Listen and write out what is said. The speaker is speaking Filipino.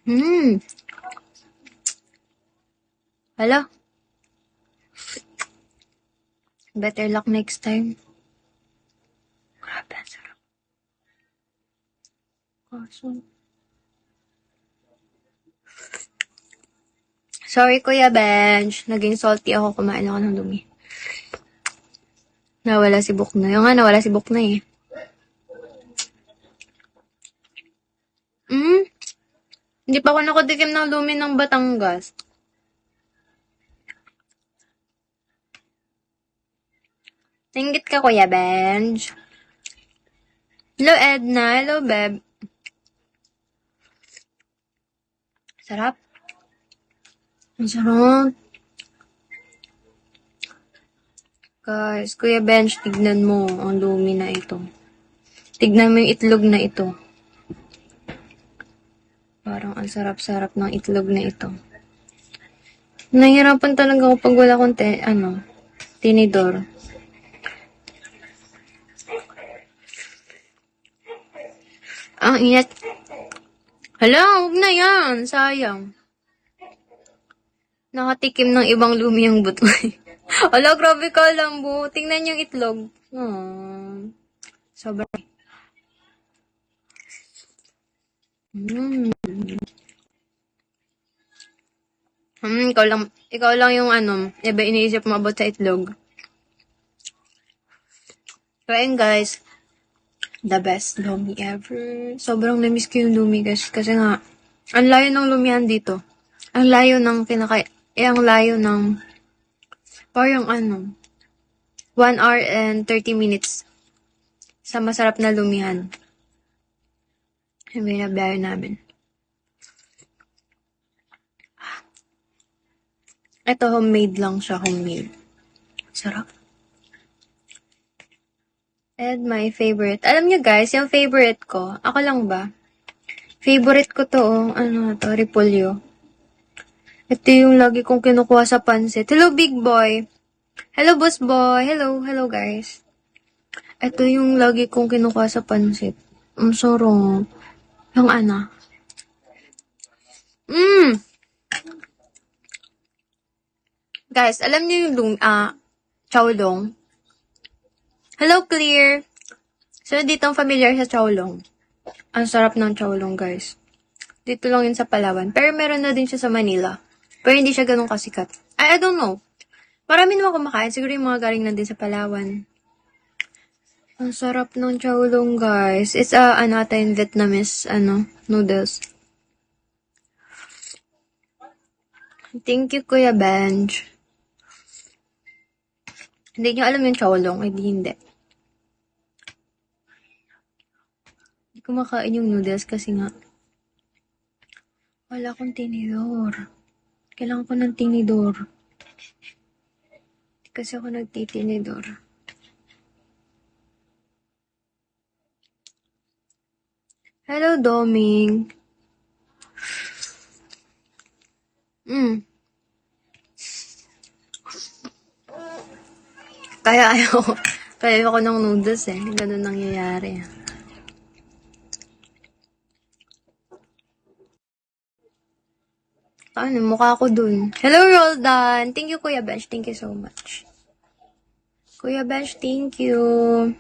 Hmm. Hala. Better luck next time. Grabe, ang sarap. Kaso. Sorry, Kuya Bench. Naging salty ako. Kumain ako ng dumi. Nawala si Buknoy. Yung nga, nawala si Buknoy eh. Hindi pa ako nakatikim ng lumi ng Batangas. Tingit ka, Kuya Bench. Hello, Edna. Hello, Beb. Sarap. Ang sarap. Guys, Kuya Bench, tignan mo ang lumi na ito. Tignan mo yung itlog na ito. Parang ang sarap-sarap ng itlog na ito. Nahihirapan talaga ako pag wala akong tinidor. Ang init. Hala, huwag na yan. Sayang. Nakatikim ng ibang lumi yung butoy. Hala, grabe ka, Lambo. Tingnan yung itlog. Sobrang. Ikaw lang yung iba iniisip mo about sa itlog. So, ayun guys. The best lumi ever. Sobrang namiss ko yung lumi guys. Kasi nga, ang layo ng lumihan dito. Ang layo ng ang layo ng, parang 1 hour and 30 minutes sa masarap na lumihan. Yung binabiyahe namin. Ito, homemade lang siya, homemade. Sarap. And my favorite. Alam niyo guys, yung favorite ko, ako lang ba? Favorite ko to, repolyo. Ito yung lagi kong kinukuha sa pansit. Hello, big boy. Hello, boss boy. Hello guys. Ito yung lagi kong kinukuha sa pansit. Ang sarap. Yung Guys, alam niyo yung chowlong? Hello, Clear. So, dito ang familiar sa chowlong. Ang sarap ng chowlong, guys. Dito lang yun sa Palawan. Pero meron na din siya sa Manila. Pero hindi siya ganun kasikat. I don't know. Marami naman kumakain. Siguro yung mga galing na din sa Palawan. Ang sarap ng chowlong, guys. It's in Vietnamese, noodles. Thank you, Kuya Benj. Hindi nyo alam yung chowlong. Hindi. Hindi ko makain yung noodles kasi nga wala akong tinidor. Kailangan ko ng tinidor. Hindi kasi ako nagtitinidor. Hello, Doming. Kaya ayoko ng noodles eh. Ganun nangyayari. Mukha ko dun. Hello, Roldan. Thank you, Kuya Bench. Thank you so much. Kuya Bench, thank you.